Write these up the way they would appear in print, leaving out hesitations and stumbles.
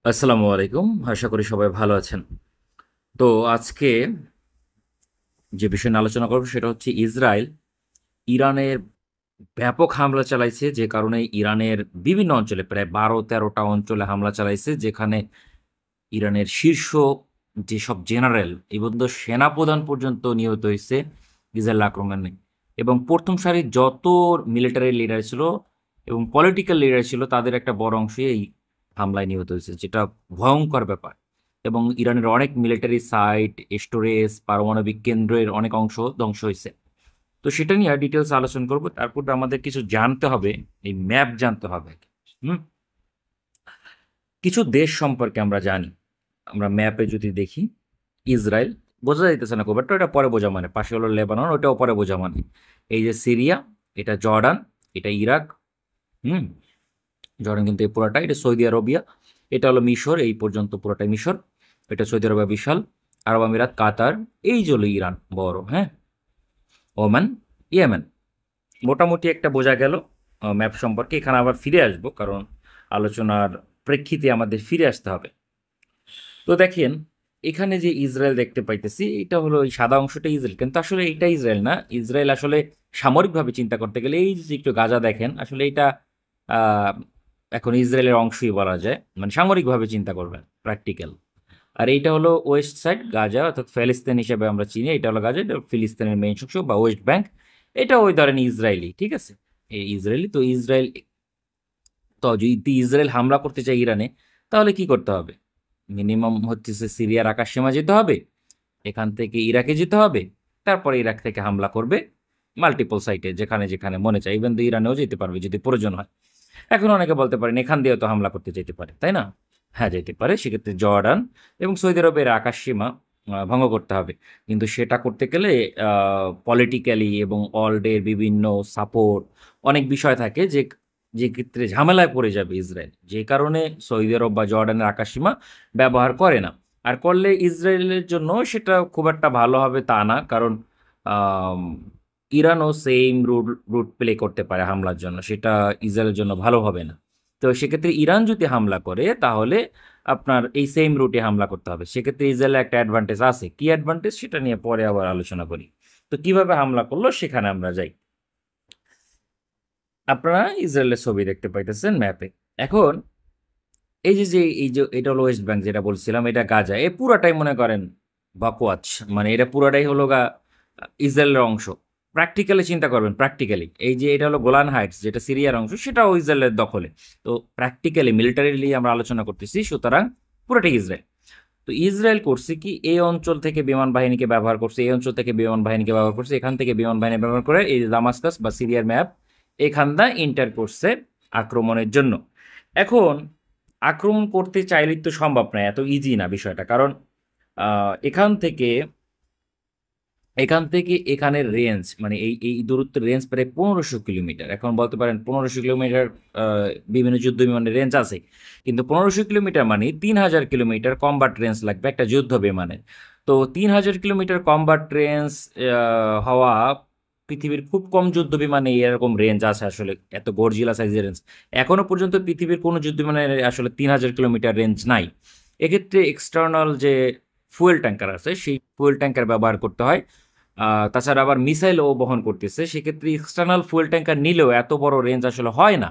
আসসালামু আলাইকুম। আশা করি সবাই ভালো আছেন। তো আজকে যে বিষয় নিয়ে আলোচনা করব সেটা হচ্ছে ইসরায়েল ইরানের ব্যাপক হামলা চালাইছে, যে কারণে ইরানের বিভিন্ন অঞ্চলে প্রায় ১২-১৩টা অঞ্চলে হামলা চালাইছে, যেখানে ইরানের শীর্ষ যেসব জেনারেল এবং তো সেনাপ্রধান পর্যন্ত নিহত হয়েছে ইসরায়েল আক্রমণে। এবং প্রথম সারির যত মিলিটারি লিডার ছিল এবং পলিটিক্যাল লিডার ছিল তাদের একটা বড় অংশই এই হামলায় নিহত হয়েছে, যেটা ভয়ঙ্কর ব্যাপার। এবং ইরানের অনেক মিলিটারি সাইট, স্টোরেজ, পারমাণবিক কেন্দ্রের অনেক অংশ ধ্বংস হয়েছে। তো সেটা নিয়ে ডিটেলস আলোচনা করব। তারপর আমাদের কিছু জানতে হবে, এই ম্যাপ জানতে হবে। হুম কিছু দেশ সম্পর্কে আমরা জানি। আমরা ম্যাপে যদি দেখি, ইসরায়েল বোঝা যাইতেছে না খুব একটা, ওটা পরে বোঝা মানে, পাশে হলো লেবানন, ওটাও পরে বোঝা মানে। এই যে সিরিয়া, এটা জর্ডান, এটা ইরাক। হুম জর্ডান কিন্তু এই পুরাটা, এটা সৌদি আরবিয়া, এটা হলো মিশর, এই পর্যন্ত পুরোটাই মিশর। এটা সৌদি আরবিয়া বিশাল, আরব আমিরাত, কাতার, এই যে হলো ইরান বড়, হ্যাঁ, ওমান, ইয়েমেন। মোটামুটি একটা বোঝা গেল ম্যাপ সম্পর্কে। এখানে আবার ফিরে আসবো, কারণ আলোচনার প্রেক্ষিতে আমাদের ফিরে আসতে হবে। তো দেখেন, এখানে যে ইসরায়েল দেখতে পাইতেছি, এটা হলো এই সাদা অংশটা ইসরায়েল, কিন্তু আসলে এটা ইসরায়েল না। ইসরায়েল আসলে সামরিকভাবে চিন্তা করতে গেলে, এই যে একটু গাজা দেখেন, আসলে এটা আহ, এখন ইসরায়েলের অংশই বলা যায়, মানে সামরিকভাবে চিন্তা করবেন, প্র্যাকটিক্যাল। আর এইটা হলো ওয়েস্ট সাইড গাজা, অর্থাৎ ফিলিস্তিন হিসেবে আমরা চিনি। এটা হলো গাজা, এটা ফিলিস্তিনের মেইন অংশ বা ওয়েস্ট ব্যাংক। এটা ওই ধরেন ইসরায়েলি, ঠিক আছে, এই ইসরায়েলি। তো ইসরায়েল, তো যদি ইসরায়েল হামলা করতে চায় ইরানে, তাহলে কি করতে হবে? মিনিমাম হচ্ছে সিরিয়ার আকাশসীমা যেতে হবে, এখান থেকে ইরাকে যেতে হবে, তারপরে ইরাক থেকে হামলা করবে মাল্টিপল সাইটে, যেখানে যেখানে মনে চায়। ইভেন তো ইরানেও যেতে পারবে যদি প্রয়োজন হয়। এখন অনেকে বলতে পারেন এখান দিয়েও তো হামলা করতে যেতে পারে, তাই না? হ্যাঁ, যেতে পারে। সেক্ষেত্রে জর্ডান এবং সৌদি আরবের আকাশসীমা ভঙ্গ করতে হবে। কিন্তু সেটা করতে গেলে পলিটিক্যালি এবং অলডের বিভিন্ন সাপোর্ট, অনেক বিষয় থাকে, যে যে ক্ষেত্রে ঝামেলায় পড়ে যাবে ইসরায়েল, যে কারণে সৌদি আরব বা জর্ডানের আকাশসীমা ব্যবহার করে না। আর করলে ইসরায়েলের জন্য সেটা খুব একটা ভালো হবে তা না, কারণ আম, ইরানও সেম রুট রুট প্লে করতে পারে হামলার জন্য, সেটা ইসরায়েলের জন্য ভালো হবে না। তো সেক্ষেত্রে ইরান যদি হামলা করে, তাহলে আপনার এই সেম রুটে হামলা করতে হবে। সেক্ষেত্রে ইসরায়েলের একটা অ্যাডভান্টেজ আছে। কি অ্যাডভান্টেজ সেটা নিয়ে পরে আবার আলোচনা করি। তো কিভাবে হামলা করলো সেখানে আমরা যাই। আপনারা ইসরায়েলের ছবি দেখতে পাইতেছেন ম্যাপে। এখন এই যে যে এই যে এটা হলো ওয়েস্ট ব্যাংক, যেটা বলছিলাম, এটা গাজা, এ পুরাটাই মনে করেন বাকওয়াচ, মানে এটা পুরাটাই হলো ইসরায়েলের অংশ। প্র্যাকটিক্যালি চিন্তা করবেন, প্র্যাকটিক্যালি এই যে এটা হলো গোলান হাইটস, যেটা সিরিয়ার অংশ, সেটাও ইসরায়েলের দখলে। তো প্র্যাকটিক্যালি মিলিটারিলি আমরা আলোচনা করতেছি, সুতরাং পুরোটাই ইসরায়েল। তো ইসরায়েল করছে কি, এই অঞ্চল থেকে বিমান বাহিনীকে ব্যবহার করছে, এই অঞ্চল থেকে বিমান বাহিনীকে ব্যবহার করছে, এখান থেকে বিমান বাহিনী ব্যবহার করে এই যে দামাস্কাস বা সিরিয়ার ম্যাপ, এখানটা ইন্টার করছে আক্রমণের জন্য। এখন আক্রমণ করতে চাইলেই তো সম্ভব না, এত ইজি না বিষয়টা, কারণ এখান থেকে এখানের রেঞ্জ, মানে এই এই দূরত্বের রেঞ্জ প্রায় ১৫০০ কিলোমিটার। এখন বলতে পারেন ১৫০০ কিলোমিটার বিভিন্ন যুদ্ধ বিমানের রেঞ্জ আছে, কিন্তু ১৫০০ কিলোমিটার মানে ৩০০০ কিলোমিটার কম্বাট রেঞ্জ লাগবে একটা যুদ্ধ বিমানের। তো ৩০০০ কিলোমিটার কম্বাট রেঞ্জ হওয়া, পৃথিবীর খুব কম যুদ্ধ বিমানে এরকম রেঞ্জ আছে আসলে, এত গর্জিলা সাইজের রেঞ্জ এখনো পর্যন্ত পৃথিবীর কোনো যুদ্ধ বিমানের আসলে ৩০০০ কিলোমিটার রেঞ্জ নাই। এক্ষেত্রে এক্সটার্নাল যে ফুয়েল ট্যাঙ্কার আছে, সেই ফুয়েল ট্যাঙ্কার ব্যবহার করতে হয়। তাছাড়া আবার মিসাইলও বহন করতেছে, সেক্ষেত্রে এক্সটার্নাল ফুয়েল ট্যাঙ্কার নিলেও এত বড় রেঞ্জ আসলে হয় না,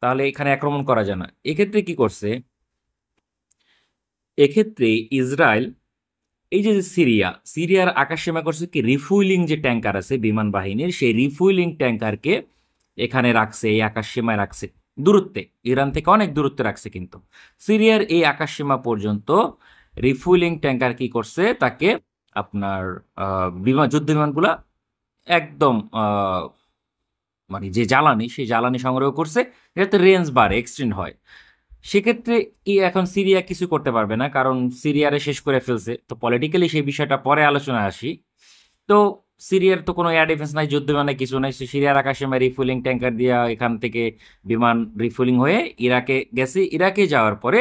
তাহলে এখানে আক্রমণ করা যায় না। এক্ষেত্রে কি করছে, এক্ষেত্রে ইসরায়েল এই যে যে সিরিয়ার আকাশসীমা করছে কি, রিফুয়েলিং যে ট্যাঙ্কার আছে বিমান বাহিনীর, সেই রিফুয়েলিং ট্যাঙ্কারকে এখানে রাখছে, এই আকাশসীমায় রাখছে, দূরত্বে, ইরান থেকে অনেক দূরত্বে রাখছে। কিন্তু সিরিয়ার এই আকাশসীমা পর্যন্ত রিফুয়েলিং ট্যাঙ্কার কি করছে, তাকে আপনার বিমান যুদ্ধ বিমানগুলা একদম মানে যে জ্বালানি, সেই জ্বালানি সংগ্রহ করছে, যাতে রেঞ্জ বাড়ে, এক্সটেন্ড হয়। সেক্ষেত্রে এখন সিরিয়া কিছু করতে পারবে না, কারণ সিরিয়ারে শেষ করে ফেলছে। তো পলিটিক্যালি সেই বিষয়টা পরে আলোচনায় আসি। তো সিরিয়ার তো কোনো এয়ার ডিফেন্স নাই, যুদ্ধ বিমানে কিছু নাই। সে সিরিয়ার আকাশে রিফুয়েলিং ট্যাঙ্কার দিয়া এখান থেকে বিমান রিফুয়েলিং হয়ে ইরাকে গেছে। ইরাকে যাওয়ার পরে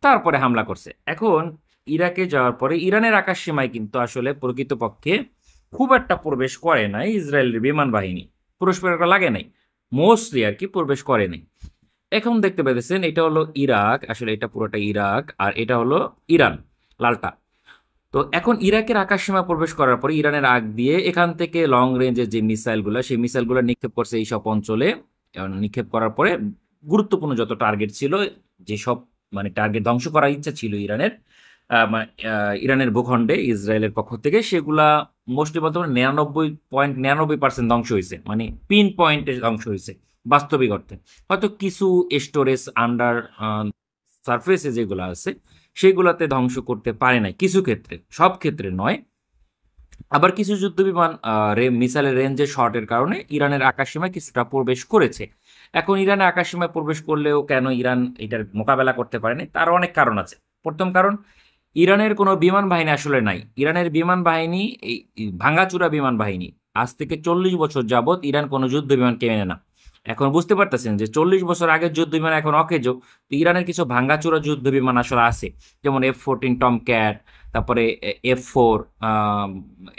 তারপরে হামলা করছে। এখন ইরাকে যাওয়ার পরে ইরানের আকাশ সীমায় কিন্তু আসলে প্রকৃতপক্ষে খুব একটা প্রবেশ করে নাই ইসরায়েলের বিমান বাহিনী, প্রবেশ করা লাগে নাই, মোস্টলি আর কি প্রবেশ করে নাই। এখন দেখতে পেতেছেন এটা হলো ইরাক, আসলে এটা পুরোটা ইরাক, আর এটা হলো ইরান, লালটা। তো এখন ইরাকের আকাশসীমা প্রবেশ করার পরে ইরানের আগ দিয়ে এখান থেকে লং রেঞ্জের যে মিসাইলগুলো, সেই মিসাইলগুলো নিক্ষেপ করছে এইসব অঞ্চলে। নিক্ষেপ করার পরে গুরুত্বপূর্ণ যত টার্গেট ছিল, যেসব মানে টার্গেট ধ্বংস করার ইচ্ছা ছিল ইরানের, ইরানের ভূখণ্ডে ইসরায়েলের পক্ষ থেকে, সেগুলা মোস্টলি বলতে পারে 99.99% ধ্বংস হয়েছে, মানে পিন পয়েন্টে ধ্বংস হয়েছে বাস্তবিক অর্থে। হয়তো কিছু স্টোরেজ আন্ডার সারফেসে যেগুলো আছে সেগুলাতে ধ্বংস করতে পারে নাই কিছু ক্ষেত্রে, সব ক্ষেত্রে নয়। আবার কিছু যুদ্ধ বিমান মিসাইলের রেঞ্জের শর্টের কারণে ইরানের আকাশসীমায় কিছুটা প্রবেশ করেছে। এখন ইরানের আকাশসীমায় প্রবেশ করলেও কেন ইরান এটার মোকাবেলা করতে পারেনি, তার অনেক কারণ আছে। প্রথম কারণ, ইরানের কোনো বিমান বাহিনী আসলে নাই। ইরানের বিমান বাহিনী এই ভাঙাচুরা বিমান বাহিনী। আজ থেকে 40 বছর যাবৎ ইরান কোনো যুদ্ধ বিমান কেনে না। এখন বুঝতে পারতেছেন যে 40 বছর আগের যুদ্ধ বিমান এখন অকেজো। তো ইরানের কিছু ভাঙাচুরা যুদ্ধ বিমান আসলে আছে, যেমন F-14 টমক্যাট, তারপরে F-4,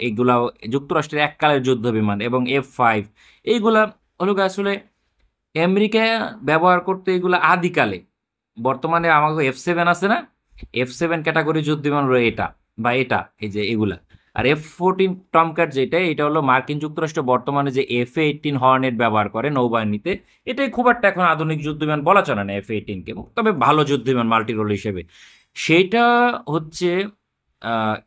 এইগুলা যুক্তরাষ্ট্রের এককালের যুদ্ধ বিমান, এবং F-5। এইগুলা হলো আসলে আমেরিকা ব্যবহার করতে, এগুলা আদিকালে। বর্তমানে আমাদের F-7 আছে না, F-7 ক্যাটাগরি যুদ্ধ বিমান হলো এটা বা এটা, এই যে এগুলা। আর F-14 টমক্যাট যেটা, এটা হলো মার্কিন যুক্তরাষ্ট্র বর্তমানে যে F-18 হর্নেট ব্যবহার করে নৌবাহিনীতে। এটাই খুব একটা এখন আধুনিক যুদ্ধ বিমান বলা চলে না F-18 কে, তবে ভালো যুদ্ধ বিমান মাল্টি রোল হিসেবে। সেটা হচ্ছে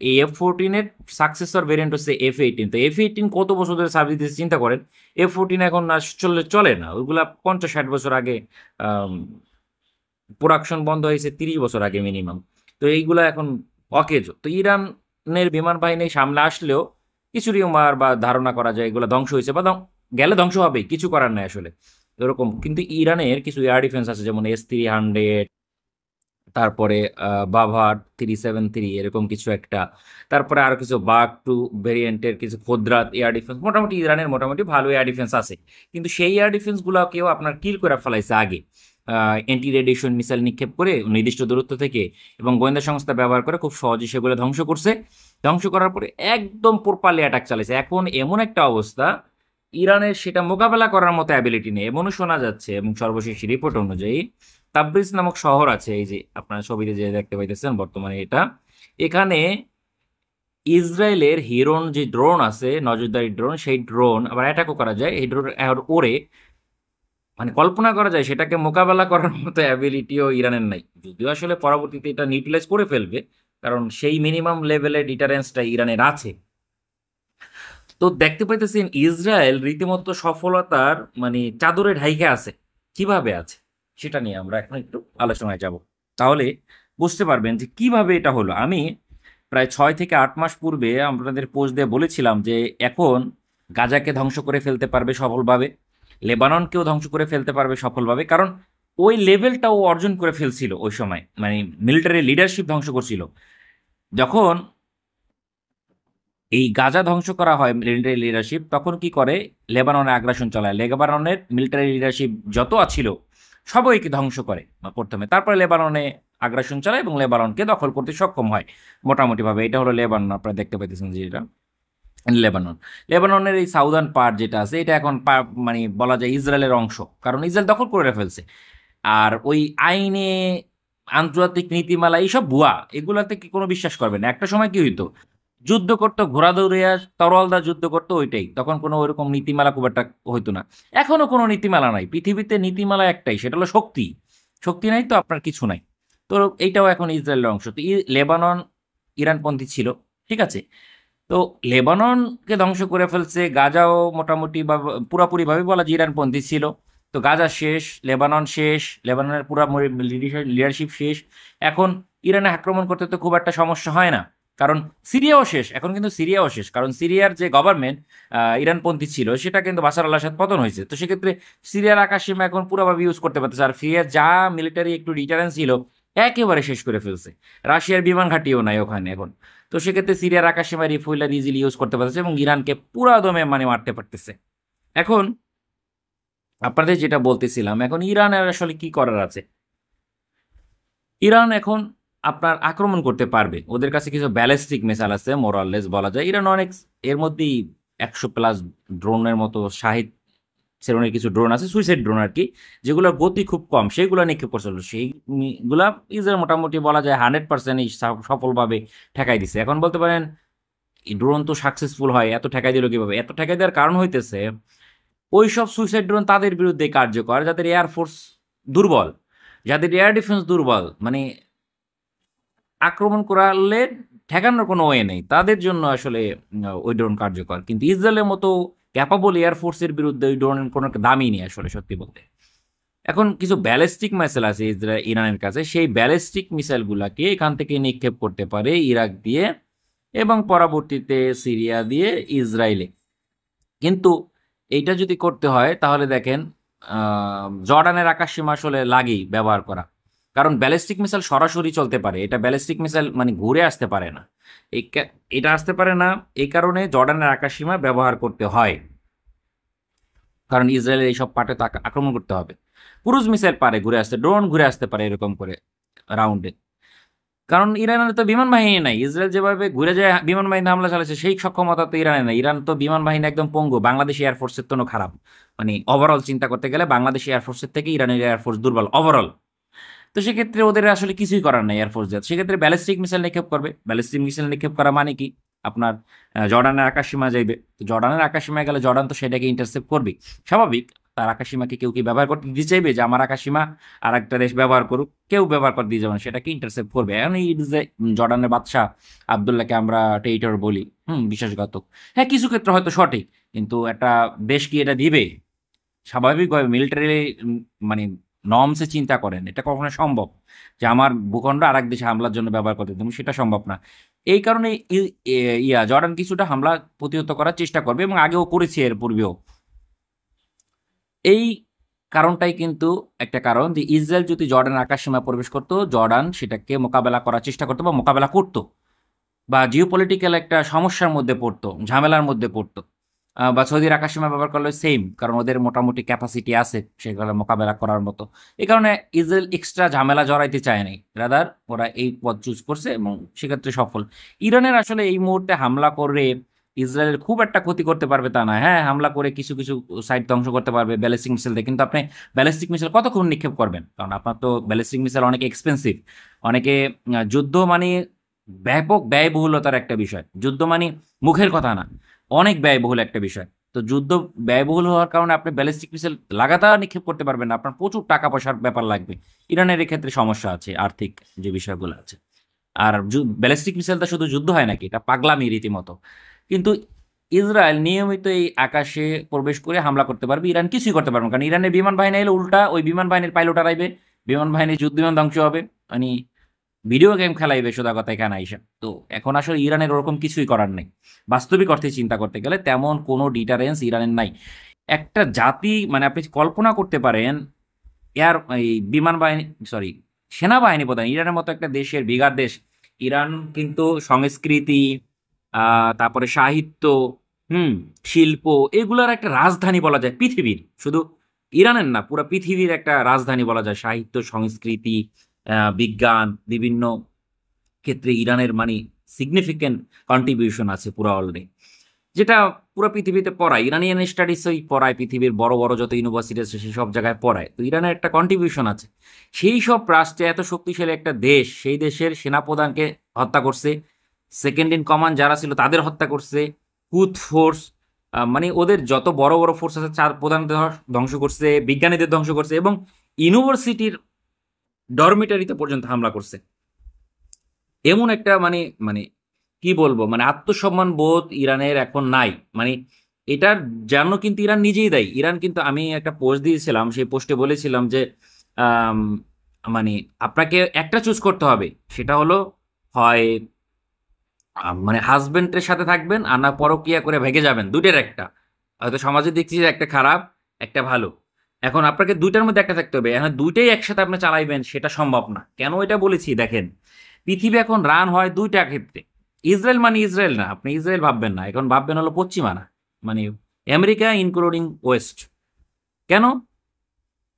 এই F-14 এর সাকসেসর ভেরিয়েন্ট হচ্ছে F-18। তো F-18 কত বছর ধরে সার্ভিস দিচ্ছে চিন্তা করেন। F-14 এখন আসলে চলে না, ওইগুলা 50-60 বছর আগে প্রোডাকশন বন্ধ হয়েছে, 30 বছর আগে মিনিমাম। তো এইগুলা এখন অকেজো। তো ইরানের বিমান বাহিনী সামনে আসলেও কিছু রিউমার বা ধারণা করা যায় এগুলো ধ্বংস হয়েছে, বা গেলে ধ্বংস হবেই, কিছু করার নাই আসলে এরকম। কিন্তু ইরানের কিছু এয়ার ডিফেন্স আছে, যেমন S-300, তারপরে বাভার 373, এরকম কিছু একটা। তারপরে আরো কিছু বাঘ 2 ভেরিয়েন্টের কিছু ক্ষুদ্রাত এয়ার ডিফেন্স, মোটামুটি ইরানের মোটামুটি ভালো এয়ার ডিফেন্স আছে। কিন্তু সেই এয়ার ডিফেন্স গুলাকেও আপনার কিল করে ফেলাইছে আগে, অ্যান্টি রেডিয়েশন মিসাইল নিক্ষেপ করে নির্দিষ্ট দূরত্ব থেকে, এবং গোয়েন্দা সংস্থা ব্যবহার করে খুব সহজে সেগুলো ধ্বংস করছে। ধ্বংস করার পরে একদম প্রপারলি অ্যাটাক চালাইছে। এখন এমন একটা অবস্থা, ইরানের সেটা মোকাবেলা করার মতো অ্যাবিলিটি নেই, এমনও শোনা যাচ্ছে। এবং সর্বশেষ রিপোর্ট অনুযায়ী তাবরিজ নামক শহর আছে, এই যে আপনারা ছবিতে যে দেখতে পাইতেছেন বর্তমানে এটা, এখানে ইসরায়েলের হিরন যে ড্রোন আছে, নজরদারি ড্রোন, সেই ড্রোন আবার অ্যাটাকও করা যায়। এই ড্রোন ওরে, মানে কল্পনা করা যায় সেটাকে মোকাবেলা করার মতো অ্যাবিলিটিও ইরানের নাই। যদিও আসলে পরবর্তীতে এটা নিউট্রালাইজ করে ফেলবে, কারণ সেই মিনিমাম লেভেলের ডিটারেন্সটা ইরানের আছে। তো দেখতে পাইতেছেন ইসরায়েল রীতিমতো সফলতার মানে চাদরে ঢাইকে আছে। কিভাবে আছে সেটা নিয়ে আমরা এখন একটু আলোচনায় যাব, তাহলে বুঝতে পারবেন যে কিভাবে এটা হলো। আমি প্রায় 6 থেকে 8 মাস পূর্বে আপনাদের পোস্ট দিয়ে বলেছিলাম যে এখন গাজাকে ধ্বংস করে ফেলতে পারবে সফলভাবে, লেবাননকেও ধ্বংস করে ফেলতে পারবে সফলভাবে, কারণ ওই লেভেলটা ও অর্জন করে ফেলছিল ওই সময়, মানে মিলিটারি লিডারশিপ ধ্বংস করছিল। যখন এই গাজা ধ্বংস করা হয় মিলিটারি লিডারশিপ, তখন কি করে, লেবাননে আগ্রাসন চালায়। লেবাননের মিলিটারি লিডারশিপ যত ছিল সবাইকে ধ্বংস করে প্রথমে, তারপরে লেবাননে আগ্রাসন চালায় এবং লেবাননকে দখল করতে সক্ষম হয় মোটামুটি ভাবে। এটা হলো লেবানন, আপনারা দেখতে পাইতেছেন যে এটা লেবানন। লেবাননের এই সাউদার্ন পার্ট যেটা আছে, এটা এখন মানে বলা যায় ইসরায়েলের অংশ, কারণ ইসরায়েল দখল করে ফেলছে। আর ওই আইনে, আন্তর্জাতিক নীতিমালা, এইসব ভুয়া, এগুলাতে কি কোনো বিশ্বাস করবে না। একটা সময় কি হইতো, যুদ্ধ করতো ঘোড়া দৌড়িয়া, তরোয়ালদা যুদ্ধ করতো, ওইটাই তখন কোনো ওইরকম নীতিমালা খুব একটা হইতো না। এখনো কোনো নীতিমালা নাই পৃথিবীতে, নীতিমালা একটাই, সেটা হলো শক্তি। শক্তি নাই তো আপনার কিছু নাই। তো এইটাও এখন ইসরায়েলের অংশ। তো লেবানন ইরানপন্থী ছিল, ঠিক আছে। তো লেবাননকে ধ্বংস করে ফেলছে, গাজাও মোটামুটি বা পুরাপুরিভাবে বলা যায় ইরানপন্থী ছিল। তো গাজা শেষ, লেবানন শেষ, লেবাননের পুরা লিডারশিপ শেষ। এখন ইরানে আক্রমণ করতে তো খুব একটা সমস্যা হয় না, কারণ সিরিয়াও শেষ। এখন কিন্তু সিরিয়াও শেষ, কারণ সিরিয়ার যে গভর্নমেন্ট ইরানপন্থী ছিল, সেটা কিন্তু বাশার আল আসাদ পতন হয়েছে। তো সেক্ষেত্রে সিরিয়ার আকাশসীমা এখন পুরোভাবে ইউজ করতে পারতেছে। আর সিরিয়ার যা মিলিটারি একটু ডিটারেন্স ছিল একেবারে শেষ করে ফেলছে। রাশিয়ার বিমান ঘাঁটিও নাই ওখানে এখন। তো সেক্ষেত্রে সিরিয়ার আকাশসীমা রিফুয়েলার ইজিলি ইউজ করতে পারতেছে এবং ইরানকে পুরা দমে মানে মারতে পারতেছে। এখন আপনাদের যেটা বলতেছিলাম, এখন ইরানের আসলে কি করার আছে। ইরান এখন আপনার আক্রমণ করতে পারবে, ওদের কাছে কিছু ব্যালিস্টিক মিসাইল আছে মোরাললেস বলা যায়। ইরান অনেক, এর মধ্যেই 100+ ড্রোনের মতো শাহিদ শ্রেণীর কিছু ড্রোন আছে, সুইসাইড ড্রোন আর কি, যেগুলোর গতি খুব কম, সেইগুলো নিক্ষেপ করছিল। সেইগুলা ইসরায়েল মোটামুটি বলা যায় 100% সফলভাবে ঠেকাই দিছে। এখন বলতে পারেন ড্রোন তো সাকসেসফুল হয়, এত ঠেকাই দিল কিভাবে? এত ঠেকাই দেওয়ার কারণ হইতেছে ওই সব সুইসাইড ড্রোন তাদের বিরুদ্ধে কার্যকর যাদের এয়ারফোর্স দুর্বল, যাদের এয়ার ডিফেন্স দুর্বল, মানে আক্রমণ করালে ঠেকানোর কোনো ওয়ে নেই, তাদের জন্য আসলে ওই ড্রোন কার্যকর। কিন্তু ইসরায়েলের মতো ক্যাপাবল এয়ারফোর্সের বিরুদ্ধে ওই ড্রোনের কোনো দামই নেই আসলে সত্যি বলতে। এখন কিছু ব্যালিস্টিক মিসাইল আছে ইরানের কাছে, সেই ব্যালিস্টিক মিসাইলগুলোকে এখান থেকে নিক্ষেপ করতে পারে ইরাক দিয়ে এবং পরবর্তীতে সিরিয়া দিয়ে ইসরায়েলে। কিন্তু এইটা যদি করতে হয় তাহলে দেখেন জর্ডানের আকাশসীমা আসলে লাগেই ব্যবহার করা, কারণ ব্যালিস্টিক মিসাইল সরাসরি চলতে পারে, এটা ব্যালিস্টিক মিসাইল মানে ঘুরে আসতে পারে না। এটা আসতে পারে না, এই কারণে জর্ডানের আকাশসীমা ব্যবহার করতে হয়, কারণ ইসরায়েলের এইসব পার্টে তো আক্রমণ করতে হবে। ক্রুজ মিসাইল পারে ঘুরে আসতে, ড্রোন ঘুরে আসতে পারে এরকম করে রাউন্ডে, কারণ ইরানের তো বিমান বাহিনী নাই। ইসরায়েল যেভাবে ঘুরে যায় বিমান বাহিনী হামলা চালাচ্ছে, সেই সক্ষমতা তো ইরানের নাই। ইরান তো বিমান বাহিনী একদম পঙ্গু, বাংলাদেশ এয়ারফোর্সের তো খারাপ, মানে ওভারঅল চিন্তা করতে গেলে বাংলাদেশ এয়ারফোর্সের থেকে ইরানের এয়ারফোর্স দুর্বল ওভারঅল। তো সেক্ষেত্রে ওদের আসলে কিছুই করার নাই এয়ারফোর্স দিয়ে, সেক্ষেত্রে ব্যালিস্টিক মিসাইল নিক্ষেপ করবে। ব্যালিস্টিক মিসাইল নিক্ষেপ করা মানে কি, আপনার জর্ডানের আকাশসীমা যাইবে, তো জর্ডানের আকাশসীমায় গেলে জর্ডান তো সেটাকে ইন্টারসেপ্ট করবে, স্বাভাবিক। তার আকাশসীমাকে কেউ কি ব্যবহার করতে দিতে চাইবে যে আমার আকাশসীমা আর একটা দেশ ব্যবহার করুক? কেউ ব্যবহার করতে দিয়ে যাবে না, সেটাকে ইন্টারসেপ্ট করবে। এখন এই যে জর্ডানের বাদশাহ আবদুল্লাহকে আমরা টেরিটর বলি, বিশ্বাসঘাতক, হ্যাঁ কিছু ক্ষেত্রে হয়তো সঠিক, কিন্তু একটা দেশ কি এটা দিবে? স্বাভাবিকভাবে মিলিটারি মানে নর্মসে চিন্তা করেন, এটা কখনো সম্ভব যে আমার ভূখণ্ড আরেক দেশে হামলার জন্য ব্যবহার করতে দেবো? সেটা সম্ভব না। এই কারণে জর্ডান কিছুটা হামলা প্রতিহত করার চেষ্টা করবে, এবং আগেও করেছে এর পূর্বেও। এই কারণটাই কিন্তু একটা কারণ যে ইসরায়েল যদি জর্ডানের আকাশসীমা প্রবেশ করতো, জর্ডান সেটাকে মোকাবেলা করার চেষ্টা করতো বা মোকাবেলা করতো, বা জিওপলিটিক্যাল একটা সমস্যার মধ্যে পড়তো, ঝামেলার মধ্যে পড়তো। বা সৌদির আকাশসীমা ব্যবহার করলে সেম, কারণ ওদের মোটামুটি ক্যাপাসিটি আছে সেগুলো মোকাবেলা করার মতো। এই কারণে ইসরায়েল এক্সট্রা ঝামেলা জড়াইতে চায় নাই, রাদার ওরা এই পথ চুজ করছে এবং সেক্ষেত্রে সফল। ইরানের আসলে এই মুহূর্তে হামলা করে ইসরায়েলের খুব একটা ক্ষতি করতে পারবে তা না। হ্যাঁ, হামলা করে কিছু কিছু সাইট ধ্বংস করতে পারবে ব্যালিস্টিক মিসাইল দিয়ে, কিন্তু আপনি ব্যালিস্টিক মিসাইল কতক্ষণ নিক্ষেপ করবেন? কারণ আপনার তো ব্যালিস্টিক মিসাইল অনেক এক্সপেন্সিভ, অনেকে যুদ্ধ মানে ব্যাপক ব্যয়বহুলতার একটা বিষয়। যুদ্ধ মানে মুখের কথা না, অনেক ব্যয়বহুল একটা বিষয়। তো যুদ্ধ ব্যয়বহুল হওয়ার কারণে আপনি ব্যালিস্টিক মিসাইল লাগাতার নিক্ষেপ করতে পারবেন না, আপনার প্রচুর টাকা পয়সার ব্যাপার লাগবে। ইরানের এক্ষেত্রে সমস্যা আছে, আর্থিক যে বিষয়গুলো আছে। আর ব্যালিস্টিক মিসাইলটা শুধু যুদ্ধ হয় নাকি, এটা পাগলামি রীতিমতো। কিন্তু ইসরায়েল নিয়মিত এই আকাশে প্রবেশ করে হামলা করতে পারবে, ইরান কিছুই করতে পারবে না, কারণ ইরানের বিমান বাহিনী এলে উল্টা ওই বিমান বাহিনীর পাইলট আইবে, বিমান বাহিনীর যুদ্ধ বিমান ধ্বংস হবে, মানে ভিডিও গেম খেলাইবে সোজা কথা এখানে আইসা। তো এখন আসলে ইরানের ওরকম কিছুই করার নেই, বাস্তবিক অর্থে চিন্তা করতে গেলে তেমন কোনো ডিটারেন্স ইরানের নাই। একটা জাতি, মানে আপনি কল্পনা করতে পারেন এই বিমান বাহিনী, সরি, সেনাবাহিনী প্রধান ইরানের মতো একটা দেশের বিগার দেশ। ইরান কিন্তু সংস্কৃতি, তারপরে সাহিত্য, হুম শিল্প, এগুলার একটা রাজধানী বলা যায় পৃথিবীর, শুধু ইরানের না পুরো পৃথিবীর একটা রাজধানী বলা যায়। সাহিত্য, সংস্কৃতি, বিজ্ঞান, বিভিন্ন ক্ষেত্রে ইরানের মানে সিগনিফিকেন্ট কন্ট্রিবিউশন আছে পুরো অলরেডি, যেটা পুরো পৃথিবীতে পড়ায়। ইরানিয়ান স্টাডিজই পড়ায়, পৃথিবীর বড় বড় যত ইউনিভার্সিটি আছে সেসব জায়গায় পড়ায়। তো ইরানের একটা কন্ট্রিবিউশন আছে। সেই সব রাষ্ট্রে এত শক্তিশালী একটা দেশ, সেই দেশের সেনাপ্রধানকে হত্যা করছে, সেকেন্ড ইন কমান্ড যারা ছিল তাদের হত্যা করছে, কুথ ফোর্স, মানে ওদের যত বড় বড় ফোর্স আছে চার প্রধানদের ধ্বংস করছে, বিজ্ঞানীদের ধ্বংস করছে, এবং ইউনিভার্সিটির ডরমিটারিতে পর্যন্ত হামলা করছে। এমন একটা মানে মানে কি বলবো, মানে আত্মসম্মান বোধ ইরানের এখন নাই। মানে এটার জন্য কিন্তু ইরান নিজেই দায়ী। ইরান কিন্তু, আমি একটা পোস্ট দিয়েছিলাম, সেই পোস্টে বলেছিলাম যে আম, মানে আপনাকে একটা চুজ করতে হবে, সেটা হলো হয় মানে হাজবেন্ডের সাথে থাকবেন আর না পরকিয়া করে ভেগে যাবেন, দুইটার একটা। হয়তো সমাজে দেখছি যে একটা খারাপ একটা ভালো, এখন আপনাকে দুইটার মধ্যে একটা থাকতে হবে। এখন দুইটাই একসাথে আপনি চালাইবেন সেটা সম্ভব না। কেন এটা বলেছি দেখেন, পৃথিবী এখন রান হয় দুইটা ক্ষেত্রে। ইসরায়েল মানে ইসরায়েল না, আপনি ইসরায়েল ভাববেন না, এখন ভাববেন হলো পশ্চিমানা, মানে আমেরিকা ইনক্লুডিং ওয়েস্ট। কেন?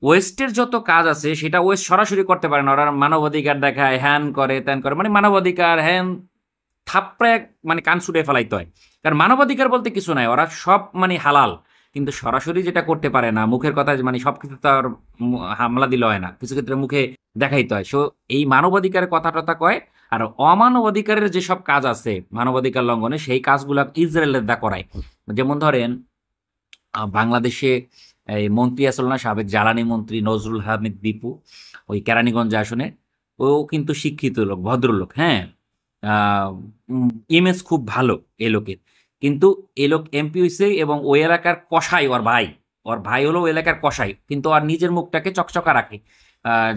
ওয়েস্টের যত কাজ আছে সেটা ওয়েস্ট সরাসরি করতে পারে না, ওরা মানবাধিকার দেখায়, হ্যান করে ত্যান করে, মানে মানবাধিকার হ্যান থাপড়ে মানে কান ছুটে ফেলাইতে হয়। কারণ মানবাধিকার বলতে কিছু নাই, ওরা সব মানে হালাল, কিন্তু সরাসরি যেটা করতে পারে না, মুখের কথা মানে সবকিছু তো আর হামলা দিলে হয় না, কিছু ক্ষেত্রে মুখে দেখাইতে হয়। সো এই মানবাধিকারের কথা টথা কয়, আর অমানবাধিকারের যেসব কাজ আছে মানবাধিকার লঙ্ঘনে, সেই কাজগুলা ইসরায়েলের দা করায়। যেমন ধরেন বাংলাদেশে এই মন্ত্রী আসল না, সাবেক জ্বালানি মন্ত্রী নজরুল হামিদ দীপু, ওই কেরানীগঞ্জ আসনে, ও কিন্তু শিক্ষিত লোক, ভদ্রলোক, হ্যাঁ, ইমেজ খুব ভালো এ লোকের। কিন্তু এ লোক এমপি হয়েছে এবং ওই এলাকার কসাই, ওর ভাই হলো ওই এলাকার কসাই, কিন্তু আর নিজের মুখটাকে চকচকা রাখে,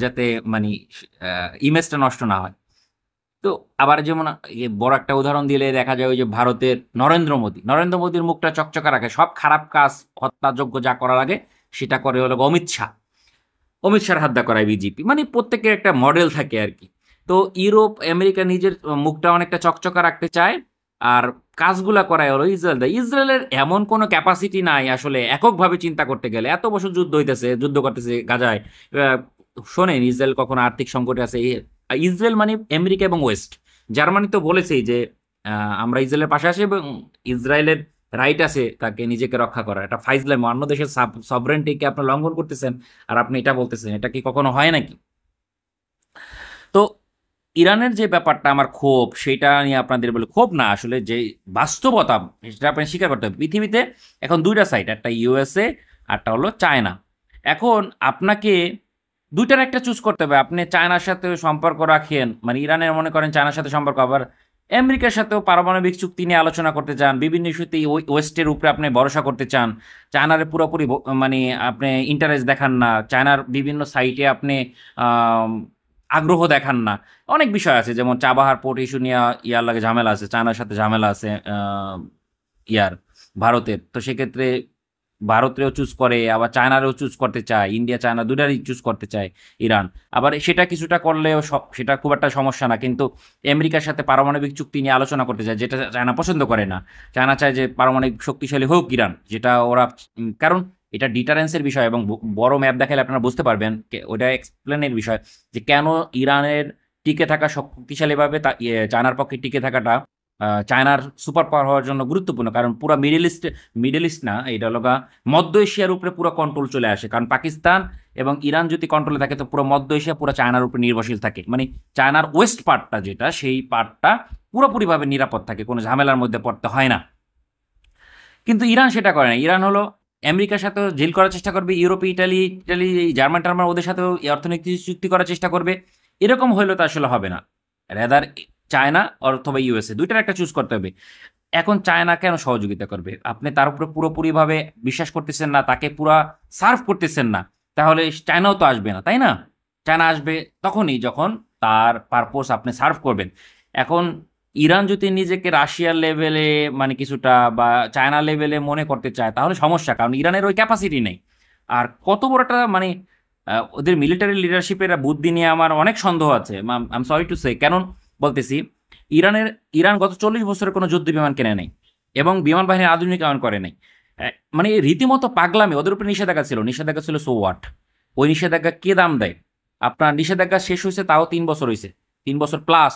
যাতে মানে ইমেজটা নষ্ট না হয়। তো আবার যেমন বড় একটা উদাহরণ দিলে দেখা যায় ওই যে ভারতের নরেন্দ্র মোদীর মুখটা চকচকা রাখে, সব খারাপ কাজ হত্যাযোগ্য যা করা লাগে সেটা করে হলো অমিত শাহর হাত দা করায় বিজেপি, মানে প্রত্যেকের একটা মডেল থাকে আর কি। তো ইউরোপ আমেরিকা নিজের মুখটা অনেকটা চকচকা রাখতে চায়, আর কাজগুলা করায় হলো ইসরায়েলের এমন কোনো ক্যাপাসিটি নাই আসলে এককভাবে চিন্তা করতে গেলে। এত বছর যুদ্ধ করতেছে গাজায়। আহ, শোনেন, ইসরায়েল কখনো আর্থিক সংকটে আছে? ইসরায়েল মানে আমেরিকা এবং ওয়েস্ট। জার্মানি তো বলেছেই যে আমরা ইসরায়েলের পাশে আছি এবং ইসরায়েলের রাইট আছে তাকে নিজেকে রক্ষা করা। এটা ফাইজলাম, অন্য দেশের সভরেন্টিকে আপনার লঙ্ঘন করতেছেন আর আপনি এটা বলতেছেন, এটা কি কখনো হয় নাকি? তো ইরানের যে ব্যাপারটা আমার ক্ষোভ, সেটা নিয়ে আপনাদের বলে ক্ষোভ না, আসলে যে বাস্তবতা সেটা আপনি স্বীকার করতে হবে। পৃথিবীতে এখন দুইটা সাইড, একটা ইউএসএ আরটা হলো চায়না। এখন আপনাকে দুইটার একটা চুজ করতে হবে। আপনি চায়নার সাথে সম্পর্ক রাখেন, মানে ইরানের মনে করেন চায়নার সাথে সম্পর্ক, আবার আমেরিকার সাথেও পারমাণবিক চুক্তি নিয়ে আলোচনা করতে চান, বিভিন্ন ইস্যুতে ওয়েস্টের উপরে আপনি ভরসা করতে চান, চায়নার পুরোপুরি মানে আপনি ইন্টারেস্ট দেখান না, চায়নার বিভিন্ন সাইটে আপনি আম, আগ্রহ দেখান না। অনেক বিষয় আছে, যেমন চাবাহার পোর্ট ইস্যু নিয়ে ইয়ার লাগে ঝামেলা আছে, চায়নার সাথে ঝামেলা আছে ইয়ার ভারতের। তো সেক্ষেত্রে ভারতেও চুজ করে, আবার চায়নারও চুজ করতে চায়, ইন্ডিয়া চায়না দুটারই চুজ করতে চায় ইরান। আবার সেটা কিছুটা করলেও সেটা খুব একটা সমস্যা না, কিন্তু আমেরিকার সাথে পারমাণবিক চুক্তি নিয়ে আলোচনা করতে চায়, যেটা চায়না পছন্দ করে না। চায়না চায় যে পারমাণবিক শক্তিশালী হোক ইরান, যেটা ওরা কারণ এটা ডিটারেন্সের বিষয়, এবং বড় ম্যাপ দেখালে আপনারা বুঝতে পারবেন, ওটা এক্সপ্লেনের বিষয় যে কেন ইরানের টিকে থাকা শক্তিশালীভাবে চায়নার পক্ষে টিকে থাকাটা চায়নার সুপার পাওয়ার হওয়ার জন্য গুরুত্বপূর্ণ। কারণ পুরো মিডল ইস্ট না, এটা হলো মধ্য এশিয়ার উপরে পুরো কন্ট্রোল চলে আসে। কারণ পাকিস্তান এবং ইরান যদি কন্ট্রোলে থাকে, তো পুরো মধ্য এশিয়া পুরো চায়নার উপরে নির্ভরশীল থাকে, মানে চায়নার ওয়েস্ট পার্টটা যেটা, সেই পার্টটা পুরোপুরিভাবে নিরাপদ থাকে, কোনো ঝামেলার মধ্যে পড়তে হয় না। কিন্তু ইরান সেটা করে না। ইরান হলো আমেরিকার সাথেও ডিল করার চেষ্টা করবে, ইউরোপে ইটালি ইটালি জার্মান টার্মান ওদের সাথেও অর্থনৈতিক চুক্তি করার চেষ্টা করবে। এরকম হইলে তো আসলে হবে না। রেদার চায়না অথবা ইউএসএ, দুইটার একটা চুজ করতে হবে। এখন চায়না কেন সহযোগিতা করবে? আপনি তার উপরে পুরোপুরিভাবে বিশ্বাস করতেছেন না, তাকে পুরা সার্ভ করতেছেন না, তাহলে চায়নাও তো আসবে না, তাই না? চায়না আসবে তখনই যখন তার পারপোজ আপনি সার্ভ করবেন। এখন ইরান যদি নিজেকে রাশিয়ার লেভেলে মানে কিছুটা বা চায়না লেভেলে মনে করতে চায়, তাহলে সমস্যা, কারণ ইরানের ওই ক্যাপাসিটি নেই। আর কত বড় একটা মানে ওদের মিলিটারি লিডারশিপের বুদ্ধি নিয়ে আমার অনেক সন্দেহ আছে। I am sorry to say, কেন বলতেছি, ইরান গত 40 বছরে কোনো যুদ্ধ বিমান কেনে নেই এবং বিমান বাহিনীর আধুনিকায়ন করে নাই। মানে রীতিমতো পাগলামি। ওদের উপরে নিষেধাজ্ঞা ছিল সো হোয়াট? ওই নিষেধাজ্ঞা কে দাম দেয়? আপনার নিষেধাজ্ঞা শেষ হয়েছে তাও 3 বছর হয়েছে, 3 বছর প্লাস,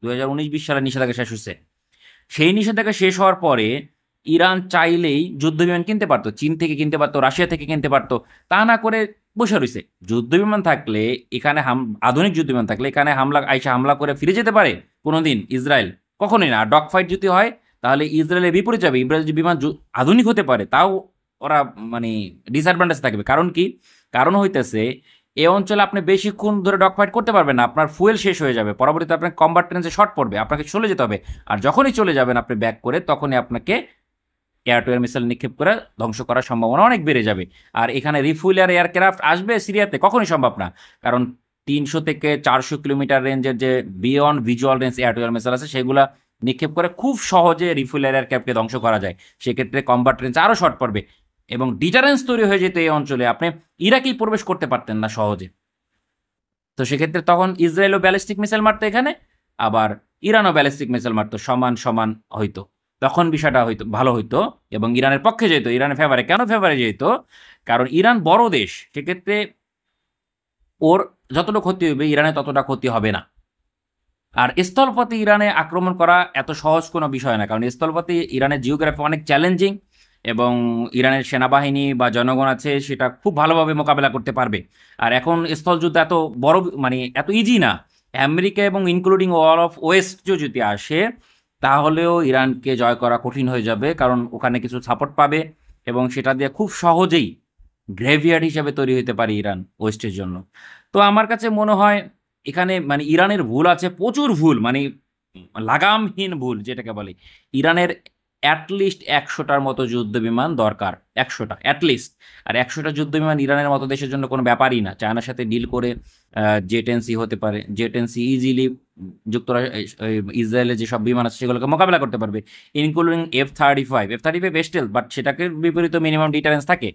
2019-20 সালে নিষেধাজ্ঞা শেষ হয়েছে। সেই নিষেধাজ্ঞা শেষ হওয়ার পরে ইরান চাইলেই যুদ্ধ বিমান কিনতে পারতো, চীন থেকে কিনতে পারতো, রাশিয়া থেকে কিনতে পারতো। তা না করে বসে রয়েছে। যুদ্ধ বিমান থাকলে এখানে আধুনিক যুদ্ধ বিমান থাকলে এখানে হামলা করে ফিরে যেতে পারে কোনোদিন ইসরায়েল? কখনোই না। ডগ ফাইট যদি হয় তাহলে ইসরায়েলের বিপরীত যাবে। ইসরায়েল যে বিমান আধুনিক হতে পারে, তাও ওরা মানে ডিসঅ্যাডভান্টেজ থাকবে। কারণ কি? কারণ হইতেছে এ অঞ্চলে আপনি বেশিক্ষণ ধরে ডগ ফাইট করতে পারবেন না, আপনার ফুয়েল শেষ হয়ে যাবে, পরবর্তীতে আপনার কম্বাট ট্রেন্সে শর্ট পড়বে, আপনাকে চলে যেতে হবে। আর যখনই চলে যাবেন আপনি ব্যাক করে, তখনই আপনাকে এয়ার টু এয়ার মিসাইল নিক্ষেপ করে ধ্বংস করার সম্ভাবনা অনেক বেড়ে যাবে। আর এখানে রিফুয়েলার এয়ারক্রাফট আসবে সিরিয়াতে কখনোই সম্ভব না, কারণ 300 থেকে 400 কিলোমিটার রেঞ্জের যে beyond visual range air two air missile আছে, সেগুলা নিক্ষেপ করে খুব সহজে রিফুয়েলার এয়ারক্রাফটকে ধ্বংস করা যায়। সেক্ষেত্রে কম্বাট রেঞ্জ আরও শর্ট পড়বে এবং ডিটারেন্স তৈরি হয়ে যেত এই অঞ্চলে। আপনি ইরাকেই প্রবেশ করতে পারতেন না সহজে। তো সেক্ষেত্রে তখন ইসরায়েলও ব্যালিস্টিক মিসাইল মারতো এখানে, আবার ইরানও ব্যালিস্টিক মিসাইল মারতো, সমান সমান হইতো। তখন বিষয়টা হয়তো ভালো হইতো এবং ইরানের পক্ষে যেত, ইরানের ফেভারে। কেন ফেভারে যেত? কারণ ইরান বড় দেশ, সেক্ষেত্রে ওর যতটা ক্ষতি হবে ইরানের ততটা ক্ষতি হবে না। আর স্থলপথে ইরানে আক্রমণ করা এত সহজ কোনো বিষয় না, কারণ স্থলপথে ইরানের জিওগ্রাফি অনেক চ্যালেঞ্জিং এবং ইরানের সেনাবাহিনী বা জনগণ আছে সেটা খুব ভালোভাবে মোকাবেলা করতে পারবে। আর এখন স্থলযুদ্ধ এত বড়, মানে এত ইজি না। আমেরিকা এবং ইনক্লুডিং অল অফ ওয়েস্ট যদি আসে, তাহলেও ইরানকে জয় করা কঠিন হয়ে যাবে, কারণ ওখানে কিছু সাপোর্ট পাবে এবং সেটা দিয়ে খুব সহজেই গ্রেভিয়ার্ড হিসেবে তৈরি হতে পারে ইরান ওয়েস্টের জন্য। তো আমার কাছে মনে হয় এখানে মানে ইরানের ভুল আছে, প্রচুর ভুল, মানে লাগামহীন ভুল যেটাকে বলে। ইরানের অ্যাটলিস্ট 100টার মতো যুদ্ধ বিমান দরকার, 100টা অ্যাটলিস্ট। আর 100টা যুদ্ধ বিমান ইরানের মতো দেশের জন্য কোনো ব্যাপারই না। চায়নার সাথে ডিল করে জে-10C হতে পারে, জে-10C ইজিলি যুক্তরাষ্ট্র ইসরায়েলের যেসব বিমান আছে সেগুলোকে মোকাবেলা করতে পারবে, including F-35। F-35 stealth, but সেটাকে বিপরীত মিনিমাম ডিটারেন্স থাকে।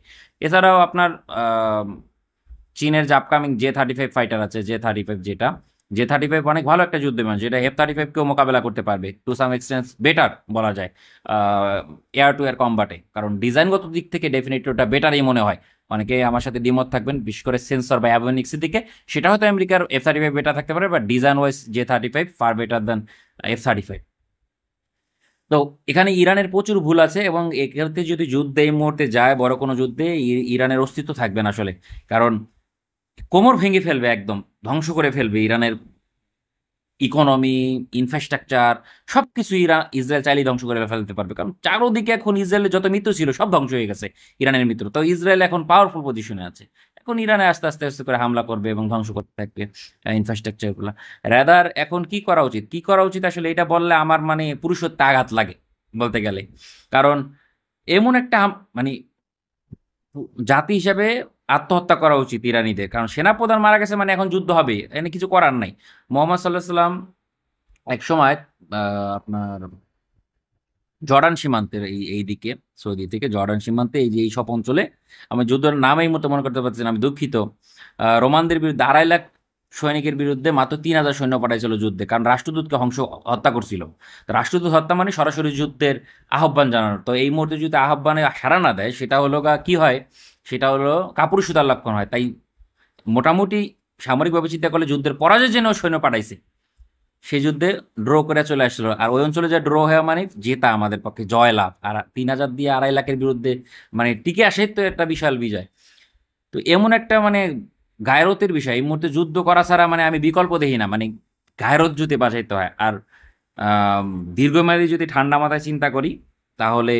এছাড়াও আপনার চীনের যে আপকামিং J-35 ফাইটার আছে, J-35 যেটা, J-35 অনেক ভালো একটা যুদ্ধ বিমান, যেটা F-35কেও মোকাবেলা করতে পারবে, টু সাম এক্সটেন্স বেটার বলা যায় এয়ার টু এয়ার কম্বাটে। কারণ ডিজাইনগত দিক থেকে ডেফিনেটলি ওটা বেটারই মনে হয়। অনেকে আমার সাথে দ্বিমত থাকবেন, বিশেষ করে সেন্সর বা অ্যাভিওনিক্সের দিকে সেটা হয়তো আমেরিকার F-35 বেটার থাকতে পারে, but design wise J-35 far better then F-35। তো এখানে ইরানের প্রচুর ভুল আছে, এবং এক্ষেত্রে যদি যুদ্ধে এই মুহূর্তে যায়, বড় কোনো যুদ্ধে, ইরানের অস্তিত্ব থাকবে না আসলে। কারণ কোমর ভেঙে ফেলবে, একদম ধ্বংস করে ফেলবে ইরানের ইকোনমি, ইনফ্রাস্ট্রাকচার, সবকিছু ইসরায়েল চাইলেই ধ্বংস করে ফেলতে পারবে। কারণ চারোদিকে এখন ইসরায়েলের যত মিত্র ছিল সব ধ্বংস হয়ে গেছে ইরানের মিত্র। তো ইসরায়েল এখন পাওয়ারফুল পজিশনে আছে, এখন ইরানে আস্তে আস্তে আস্তে করে হামলা করবে এবং ধ্বংস করতে থাকবে ইনফ্রাস্ট্রাকচারগুলো। রাদার এখন কি করা উচিত, কি করা উচিত আসলে এটা বললে আমার মানে পুরুষত্বে আঘাত লাগে বলতে গেলে। কারণ এমন একটা মানে জাতি হিসেবে আত্মহত্যা করা উচিত ইরানিদের, কারণ সেনাপ্রধান মারা গেছে মানে এখন যুদ্ধ হবে, এখানে কিছু করার নাই। মোহাম্মদ সাল্লাহ সাল্লাম এক সময় আপনার জর্ডান সীমান্তের এই দিকে, সৌদি থেকে জর্ডান সীমান্তে এই যে এই সব অঞ্চলে, আমি যুদ্ধের নাম এই মতো মনে করতে পারছি না, আমি দুঃখিত, রোমানদের বিরুদ্ধে 2.5 লাখ সৈনিকের বিরুদ্ধে মাত্র 3,000 সৈন্য পাঠাইছিল যুদ্ধে, কারণ রাষ্ট্রদূতকে হত্যা করছিল। তো রাষ্ট্রদূত হত্যা মানে সরাসরি যুদ্ধের আহ্বান জানানো। তো এই মুহূর্তে যদি আহ্বানে সাড়া না দেয়, সেটা হলো কি হয়, সেটা হলো কাপুরুষতার লক্ষণ হয়। তাই মোটামুটি সামরিকভাবে চিন্তা করলে যুদ্ধের পরাজয়ের জন্য সৈন্য পাঠাইছে, সেই যুদ্ধে ড্র করে চলে আসছিল। আর ওই অঞ্চলে যে ড্র হওয়া মানে জেতা আমাদের পক্ষে জয় লাভ। আর 3,000 দিয়ে 2.5 লাখের বিরুদ্ধে মানে টিকে আসে, তো একটা বিশাল বিজয়। তো এমন একটা মানে গায়রতের বিষয়, এই মুহূর্তে যুদ্ধ করা ছাড়া মানে আমি বিকল্প দেখি না, মানে গায়রত যদি বাঁচাইতে হয়। আর আম, দীর্ঘমেয়াদী যদি ঠান্ডা মাথায় চিন্তা করি, তাহলে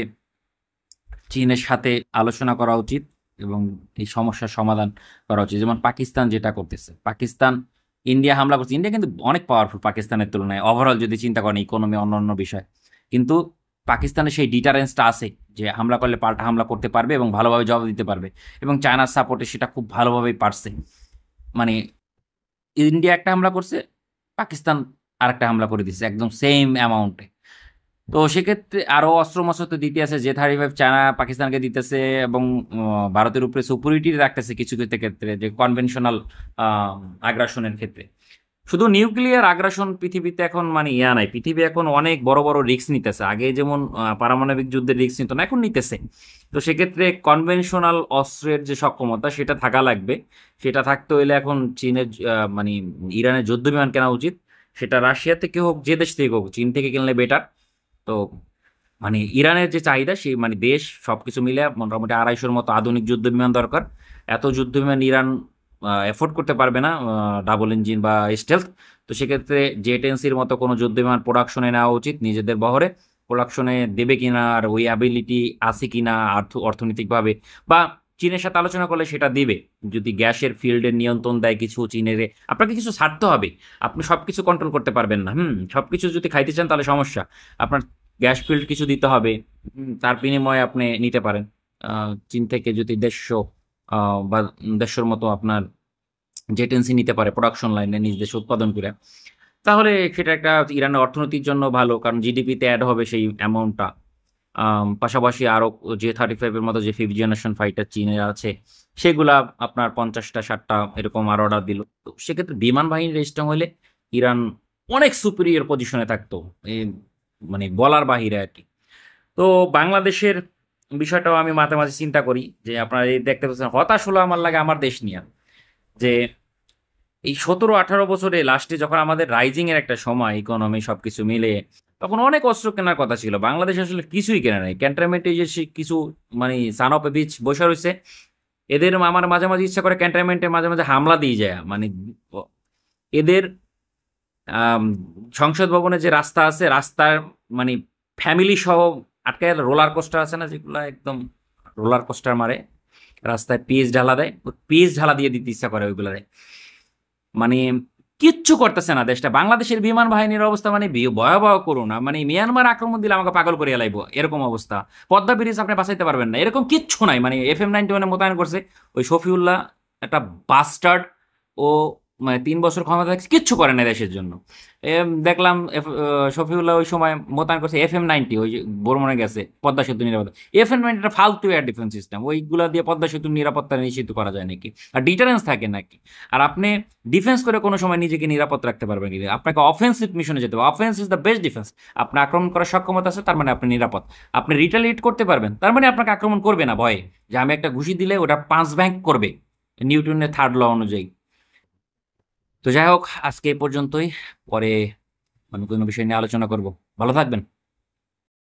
চীনের সাথে আলোচনা করা উচিত এবং এই সমস্যার সমাধান করা উচিত। যেমন পাকিস্তান যেটা করতেছে, পাকিস্তান ইন্ডিয়া হামলা করছে, ইন্ডিয়া কিন্তু অনেক পাওয়ারফুল পাকিস্তানের তুলনায় ওভারঅল যদি চিন্তা করেন, ইকোনমি অন্যান্য বিষয়। কিন্তু পাকিস্তানের সেই ডিটারেন্সটা আছে যে হামলা করলে পাল্টা হামলা করতে পারবে এবং ভালোভাবে জবাব দিতে পারবে, এবং চায়নার সাপোর্টে সেটা খুব ভালোভাবেই পারছে। মানে ইন্ডিয়া একটা হামলা করছে, পাকিস্তান আরেকটা হামলা করে দিচ্ছে একদম সেম অ্যামাউন্টে। তো সেক্ষেত্রে আরো অস্ত্র মস্ত্র তো দিতে আছে, J-35 চায়না পাকিস্তানকে দিতেছে, এবং ভারতের উপরে সুপরিটি রাখতেছে কিছু কিছু ক্ষেত্রে, যে কনভেনশনাল আগ্রাসনের ক্ষেত্রে। শুধু নিউক্লিয়ার আগ্রাসন পৃথিবীতে এখন মানে নাই, পৃথিবী এখন অনেক বড় বড় রিস্ক নিতেছে। আগে যেমন পারমাণবিক যুদ্ধের রিস্ক নিত না, এখন নিতেছে। তো সেক্ষেত্রে কনভেনশনাল অস্ত্রের যে সক্ষমতা সেটা থাকা লাগবে। সেটা থাকতে হইলে এখন চীনের মানে ইরানের যুদ্ধ বিমান কেনা উচিত। সেটা রাশিয়া থেকে হোক, যে দেশ থেকে হোক, চীন থেকে কিনলে বেটার। তো মানে ইরানের যে চাহিদা, সেই মানে দেশ সবকিছু মিলে মোটামুটি 250-র মতো আধুনিক যুদ্ধ বিমান দরকার। এত যুদ্ধ বিমান ইরান এফোর্ড করতে পারবে না, ডাবল ইঞ্জিন বা স্টেলথ। তো সেক্ষেত্রে J-10Cর মতো কোনো যুদ্ধ বিমান প্রোডাকশনে নেওয়া উচিত, নিজেদের বহরে প্রোডাকশনে দেবে কিনা, আর ওই অ্যাবিলিটি আছে কিনা অর্থনৈতিকভাবে, বা চীনের সাথে আলোচনা করলে সেটা দিবে। যদি গ্যাসের ফিল্ডের নিয়ন্ত্রণ দেয় কিছু চীনের, আপনাকে কিছু ছাড়তে হবে। আপনি সবকিছু কন্ট্রোল করতে পারবেন না, সবকিছু যদি খাইতে চান তাহলে সমস্যা। আপনার গ্যাস ফিল্ড কিছু দিতে হবে, তার বিনিময়ে আপনি নিতে পারেন। চীন থেকে যদি 150 বা 150-র মতো আপনার J-10C নিতে পারে প্রোডাকশন লাইনে নিজ দেশে উৎপাদন করে, তাহলে সেটা একটা ইরানের অর্থনীতির জন্য ভালো, কারণ জিডিপিতে অ্যাড হবে সেই অ্যামাউন্টটা। পাশাপাশি আরও J-35-এর মতো যে ফিফথ জেনারেশন ফাইটার চীনের আছে, সেগুলা আপনার 50টা 60টা এরকম আর অর্ডার দিল। তো সেক্ষেত্রে বিমান বাহিনীর স্ট্রং হলে ইরান অনেক সুপিরিয়র পজিশনে থাকতো, এই মানে বলার বাহিরে আর কি। তো বাংলাদেশের বিষয়টাও আমি মাঝে মাঝে চিন্তা করি, যে আপনারা এই দেখতে পাচ্ছেন হতাশ হলো আমার লাগে আমার দেশ নিয়ে, যে এই 17-18 বছরে লাস্টে যখন আমাদের রাইজিং এর একটা সময়, ইকোনমি সবকিছু মিলে তখন অনেক অস্ত্র কেনার কথা ছিল, বাংলাদেশ আসলে কিছুই কেনা নাই। ক্যান্টনমেন্টে যে কিছু মানে সান অফ এ বিচ বসে রয়েছে, এদের আমার মাঝে মাঝে ইচ্ছা করে ক্যান্টনমেন্টে মাঝে মাঝে হামলা দিয়ে যায়। মানে এদের আম, সংসদ ভবনে যে রাস্তা আছে, রাস্তার মানে ফ্যামিলি সহ আটকে রোলার কোস্টার আছে না, যেগুলো একদম রোলার কোস্টার মারে, রাস্তায় পেঁয়াজ ঢালা দেয়, পেঁয়াজ ঢালা দিয়ে দিতে ইচ্ছা করে ওইগুলারে। মানে কিচ্ছু করতেছে না দেশটা। বাংলাদেশের বিমান বাহিনীর অবস্থা মানে ভয়াবহ করুন না, মানে মিয়ানমার আক্রমণ দিলে আমাকে পাগল করে লাইব এরকম অবস্থা। পদ্মা ব্রিজ আপনি বাঁচাইতে পারবেন না, এরকম কিচ্ছু নাই। মানে FM91 মোতায়েন করছে ওই শফিউল্লাহ, একটা বাস্টার্ড। ও মানে 3 বছর ক্ষমতা থাকছে, কিচ্ছু করে না দেশের জন্য। দেখলাম শফিউল্লাহ ওই সময় মোতায়েন করছে FM90, ওই যে বর্মনে গেছে পদ্মা সেতু নিরাপত্তা। FM90 একটা ফালতু এয়ার ডিফেন্স সিস্টেম, ওইগুলা দিয়ে পদ্মা সেতুর নিরাপত্তা নিশ্চিত করা যায় নাকি? আর ডিটারেন্স থাকে নাকি? আর আপনি ডিফেন্স করে কোনো সময় নিজেকে নিরাপদ রাখতে পারবেন কি? আপনাকে অফেন্সিভ মিশনে যেতে হবে। Offence is the best defence. আপনার আক্রমণ করার সক্ষমতা আছে, তার মানে আপনি নিরাপদ। আপনি রিটালিয়েট করতে পারবেন, তার মানে আপনাকে আক্রমণ করবে না ভয়ে, যে আমি একটা ঘুষি দিলে ওটা 5 ব্যাংক করবে, নিউটনের 3rd ল অনুযায়ী। তো যাই হোক, আজকে এই পর্যন্তই। পরে অন্য কোনো বিষয় নিয়ে আলোচনা করব। ভালো থাকবেন।